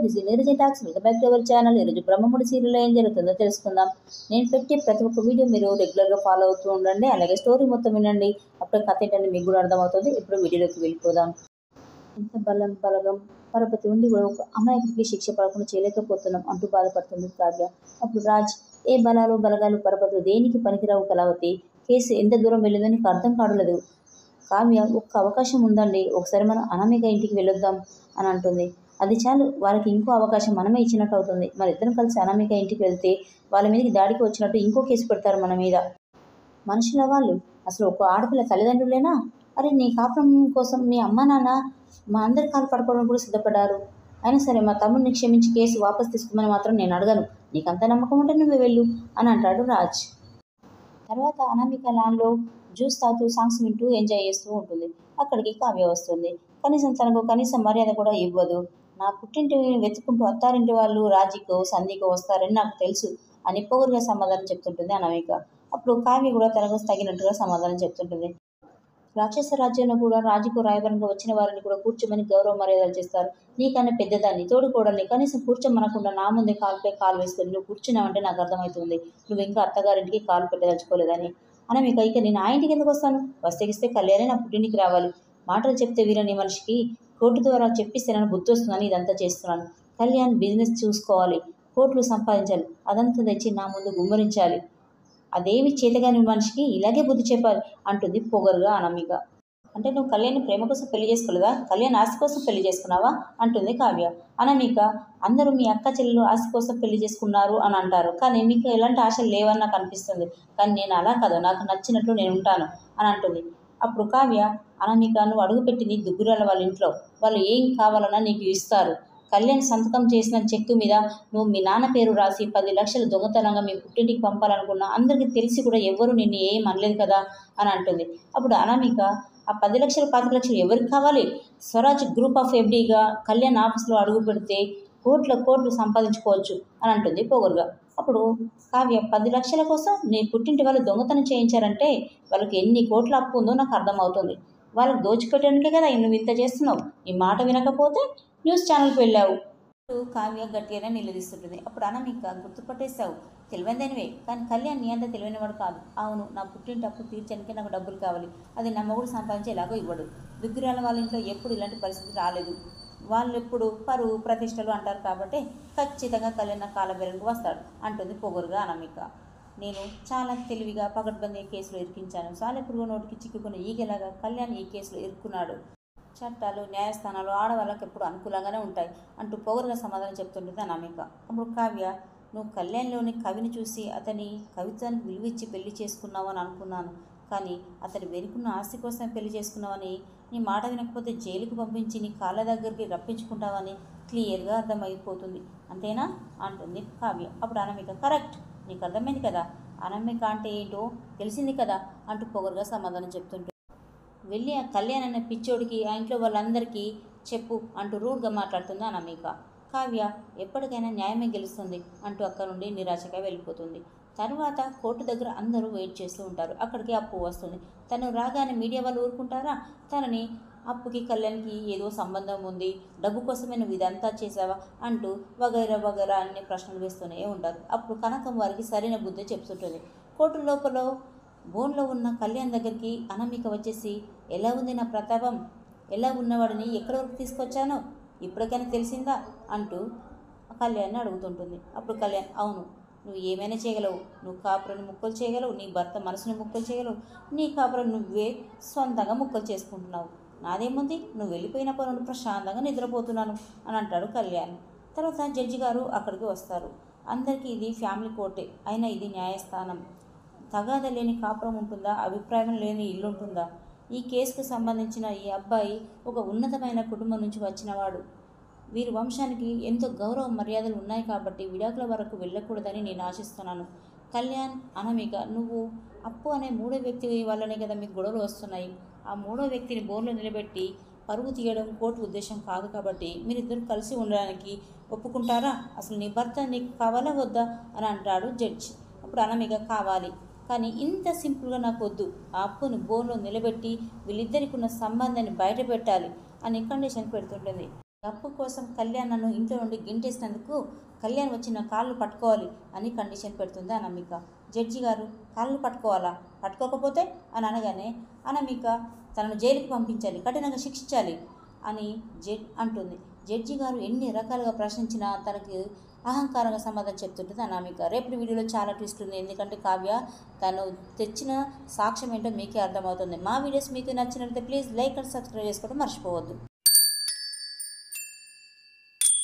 This is Neeraja talks. Welcome back to our channel. ఈరోజు బ్రహ్మముడి సీరియల్లో ఏం జరుగుతుందో తెలుసుకుందాం. నేను పెట్టే ప్రతి ఒక్క వీడియో మీరు రెగ్యులర్గా ఫాలో అవుతూ ఉండండి. అలాగే స్టోరీ మొత్తం వినండి. అప్పుడు కథ ఏంటంటే మీకు కూడా అర్థమవుతుంది. ఇప్పుడు వీడియోలోకి వెళ్ళిపోదాం. ఎంత బలగం పరపతి ఉండి కూడా ఒక అమాయకుడికి శిక్ష పడకుండా చేయలేకపోతున్నాం అంటూ బాధపడుతుంది కావ్య. అప్పుడు రాజ్, ఏ బలగాలు పరపతులు దేనికి పనికిరావు కళావతి. కేసు ఎంత దూరం వెళ్ళిందో నీకు అర్థం కావట్లేదు. కావ్య, ఒక్క అవకాశం ఉందండి, ఒకసారి మనం అనామిక ఇంటికి వెళ్ళొద్దాం అని అంటుంది. అది చాలు, వాళ్ళకి ఇంకో అవకాశం మనమే ఇచ్చినట్టు అవుతుంది. మన ఇద్దరం కలిసి అనామిక ఇంటికి వెళ్తే వాళ్ళ మీదకి దాడికి వచ్చినట్టు ఇంకో కేసు పెడతారు మన మీద. మనుషుల వాళ్ళు అసలు ఒక ఆడపిల్ల తల్లిదండ్రులేనా? అరే, నీ కాపురం కోసం మీ అమ్మ నాన్న మా అందరి కాలు పడుకోవడం కూడా సిద్ధపడ్డారు. అయినా సరే మా తమ్ముడిని క్షమించి కేసు వాపస్ తీసుకోమని మాత్రం నేను అడగను. నీకంత నమ్మకం ఉంటే నువ్వే వెళ్ళు అని అంటాడు రాజ్. తర్వాత అనామిక లాన్లో జ్యూస్ తాగుతూ సాంగ్స్ వింటూ ఎంజాయ్ చేస్తూ ఉంటుంది. అక్కడికి కావ్య వస్తుంది. తనకు కనీసం మర్యాద కూడా ఇవ్వదు. నా పుట్టింటిని వెతుకుంటూ అత్తారింటి వాళ్ళు రాజీకో సంధికో వస్తారని నాకు తెలుసు అని పొగరుగా సమాధానం చెప్తుంటుంది అనామిక. అప్పుడు కావ్య కూడా తనకు తగినట్టుగా సమాధానం చెప్తుంటుంది. రాక్షస రాజ్యంలో కూడా రాజుకు రాయబారంగా వచ్చిన వారిని కూడా కూర్చోమని గౌరవ మర్యాదలు చేస్తారు. నీకన్నా పెద్దదాన్ని, తోడుకోవడాన్ని కనీసం కూర్చోమనకుండా నా ముందే కాలుపై కాలు వేసుకొని నువ్వు కూర్చున్నావంటే నాకు అర్థమవుతుంది నువ్వు ఇంకా అత్తగారింటికి కాలు పెట్టదలుచుకోలేదని. అనామిక, ఇక నేను ఆ ఇంటికి ఎందుకు వస్తాను? వస్తేగిస్తే కళ్యాణి నా పుట్టింటికి రావాలి. మాటలు చెప్తే వీరని మనిషికి కోర్టు ద్వారా చెప్పిస్తే నన్ను బుద్ధి వస్తుందని ఇదంతా చేస్తున్నాను. కళ్యాణ్ బిజినెస్ చూసుకోవాలి, కోట్లు సంపాదించాలి, అదంతా తెచ్చి నా ముందు గుమ్మరించాలి. అదేమి చేతగాని మనిషికి ఇలాగే బుద్ధి చెప్పాలి అంటుంది పొగరుగా అనామిక. అంటే నువ్వు కళ్యాణ్ని ప్రేమ కోసం పెళ్లి చేసుకోలేదా? కళ్యాణ్ ఆస్తి కోసం పెళ్లి చేసుకున్నావా అంటుంది కావ్య. అనామిక, అందరూ మీ అక్క చెల్లెలు ఆస్తి కోసం పెళ్లి చేసుకున్నారు అని అంటారు, కానీ మీకు ఎలాంటి ఆశలు లేవని నాకు అనిపిస్తుంది. కానీ నేను అలా కాదు, నాకు నచ్చినట్లు నేను ఉంటాను అని అంటుంది. అప్పుడు కావ్య, అనామిక, నువ్వు అడుగుపెట్టింది దుగ్గురాల వాళ్ళ ఇంట్లో, వాళ్ళు ఏం కావాలన్నా నీకు ఇస్తారు. కళ్యాణ్ సంతకం చేసిన చెక్కు మీద నువ్వు మీ నాన్న పేరు రాసి 10 లక్షలు దొంగతనంగా మీ పుట్టింటికి పంపాలనుకున్నా అందరికీ తెలిసి కూడా ఎవ్వరూ నిన్ను ఏం అనలేదు కదా అని అంటుంది. అప్పుడు అనామిక, ఆ 10 లక్షలు 25 లక్షలు ఎవరికి కావాలి? స్వరాజ్ గ్రూప్ ఆఫ్ FDగా కళ్యాణ్ ఆఫీస్లో అడుగు పెడితే కోట్లు సంపాదించుకోవచ్చు అని అంటుంది పొగరుగా. అప్పుడు కావ్య, 10 లక్షల కోసం నీ పుట్టింటి వాళ్ళు దొంగతనం చేయించారంటే వాళ్ళకి ఎన్ని కోట్ల అప్పు ఉందో నాకు అర్థమవుతుంది. వాళ్ళకి దోచిపెట్టడానికే కదా నువ్వు ఇంత చేస్తున్నావు. ఈ మాట వినకపోతే న్యూస్ ఛానల్కి వెళ్ళావు. కావ్య గట్టిగానే నిలదీస్తుంటుంది. అప్పుడు అనామిక, గుర్తుపట్టేశావు, తెలివైనవే, కానీ కళ్యాణ్ నీ అంత తెలివైనవాడు కాదు. అవును, నా పుట్టింటి అప్పు తీర్చడానికి నాకు డబ్బులు కావాలి. అది నా మొగుడు సంపాదించి ఎలాగో ఇవ్వడు. దుగ్గిరాల వాళ్ళ ఇంట్లో ఎప్పుడు ఇలాంటి పరిస్థితి రాలేదు. వాళ్ళు ఎప్పుడు పరువు ప్రతిష్టలు అంటారు కాబట్టి ఖచ్చితంగా కళ్యాణ్ కాలబేరకు వస్తాడు అంటుంది పొగరుగా అనామిక. నేను చాలా తెలివిగా పకడ్బందీ కేసులో ఇరికించాను. సాలెపురుగు నోటికి చిక్కుకున్న ఈగలాగా కళ్యాణ్ ఈ కేసులో ఇరుక్కున్నాడు. చట్టాలు న్యాయస్థానాలు ఆడవాళ్ళకి ఎప్పుడు అనుకూలంగానే ఉంటాయి అంటూ పొగరుగా సమాధానం చెప్తుంటుంది అనామిక. అప్పుడు కావ్య, నువ్వు కళ్యాణ్లోని కవిని చూసి అతని కవిత్వానికి విలువిచ్చి పెళ్లి చేసుకున్నావని అనుకున్నాను, కానీ అతని వెనుకున్న ఆస్తి కోసం పెళ్లి చేసుకున్నావని, నీ మాట వినకపోతే జైలుకు పంపించి నీ కాళ్ళ దగ్గరికి రప్పించుకుంటావని క్లియర్గా అర్థమైపోతుంది. అంతేనా అంటుంది కావ్య. అప్పుడు అనామిక, కరెక్ట్, నీకు అర్థమైంది కదా, అనామిక అంటే ఏంటో తెలిసింది కదా అంటూ పొగరుగా సమాధానం చెప్తుంటుంది. వెళ్ళి ఆ కళ్యాణ్ అనే పిచ్చోడికి ఆ ఇంట్లో వాళ్ళందరికీ చెప్పు అంటూ రూడ్గా మాట్లాడుతుంది అనామిక. కావ్య, ఎప్పటికైనా న్యాయమే గెలుస్తుంది అంటూ అక్కడ నుండి నిరాశగా వెళ్ళిపోతుంది. తర్వాత కోర్టు దగ్గర అందరూ వెయిట్ చేస్తూ ఉంటారు. అక్కడికి అప్పు వస్తుంది. తను రాగానే మీడియా వాళ్ళు ఊరుకుంటారా? తనని అప్పుకి కళ్యాణ్కి ఏదో సంబంధం ఉంది, డబ్బు కోసమే నువ్వు ఇదంతా చేసావా అంటూ వగైరా అన్ని ప్రశ్నలు వేస్తూనే ఉంటారు. అప్పుడు కనకం వారికి సరైన బుద్ధి చెప్తుంటుంది. కోర్టు లోపల బోన్లో ఉన్న కళ్యాణ్ దగ్గరికి అనామిక వచ్చేసి, ఎలా ఉంది నా ప్రతాపం, ఎలా ఉన్నవాడిని ఎక్కడి వరకు తీసుకొచ్చానో ఇప్పటికైనా తెలిసిందా అంటూ కళ్యాణ్ని అడుగుతుంటుంది. అప్పుడు కళ్యాణ్, అవును, నువ్వు ఏమైనా చేయగలవు, నువ్వు కాపురాన్ని ముక్కలు చేయగలవు, నీ భర్త మనసుని ముక్కలు చేయగలవు, నీ కాపురం నువ్వే సొంతంగా ముక్కలు చేసుకుంటున్నావు, నాదేముంది, నువ్వు వెళ్ళిపోయిన పనులు ప్రశాంతంగా నిద్రపోతున్నాను అని అంటాడు కళ్యాణ్. తర్వాత జడ్జి గారు అక్కడికి వస్తారు. అందరికీ ఇది ఫ్యామిలీ కోర్టే, అయినా ఇది న్యాయస్థానం. తగాద లేని కాపురం ఉంటుందా, అభిప్రాయం లేని ఇల్లు ఉంటుందా? ఈ కేసుకు సంబంధించిన ఈ అబ్బాయి ఒక ఉన్నతమైన కుటుంబం నుంచి వచ్చినవాడు. వీరి వంశానికి ఎంతో గౌరవ మర్యాదలు ఉన్నాయి కాబట్టి విడాకుల వరకు వెళ్ళకూడదని నేను ఆశిస్తున్నాను. కళ్యాణ్, అనామిక, నువ్వు అప్పు అనే మూడో వ్యక్తి వల్లనే కదా మీకు గొడవలు వస్తున్నాయి. ఆ మూడో వ్యక్తిని బోన్లో నిలబెట్టి పరుగు తీయడం కోర్టు ఉద్దేశం కాదు కాబట్టి మీరిద్దరు కలిసి ఉండడానికి ఒప్పుకుంటారా? అసలు నీ భర్త నీకు కావాలా వద్దా అని అంటాడు జడ్జి. అప్పుడు అనామిక, కావాలి, కానీ ఇంత సింపుల్గా నాకు వద్దు. ఆ అప్పును బోన్లో నిలబెట్టి వీళ్ళిద్దరికి ఉన్న సంబంధాన్ని బయట పెట్టాలి అని కండిషన్ పెడుతుంటుంది. తప్పు కోసం కళ్యాణ్ నన్ను ఇంట్లో నుండి గింటేసినందుకు కళ్యాణ్ వచ్చి నా కాళ్ళు పట్టుకోవాలి అని కండిషన్ పెడుతుంది అనామిక. జడ్జి గారు కాళ్ళు పట్టుకోవాలా, పట్టుకోకపోతే అని అనగానే అనామిక తనను జైలుకి పంపించాలి, కఠినంగా శిక్షించాలి అని అంటుంది. జడ్జి గారు ఎన్ని రకాలుగా ప్రశ్నించినా తనకి అహంకారంగా సమాధానం చెప్తుంటుంది అనామిక. రేపటి వీడియోలో చాలా ట్విస్ట్ ఉంది, ఎందుకంటే కావ్య తను తెచ్చిన సాక్ష్యం ఏంటో మీకే అర్థమవుతుంది. మా వీడియోస్ మీకు నచ్చినట్లయితే ప్లీజ్ లైక్ అండ్ సబ్స్క్రైబ్ చేసుకోవడం మర్చిపోవద్దు.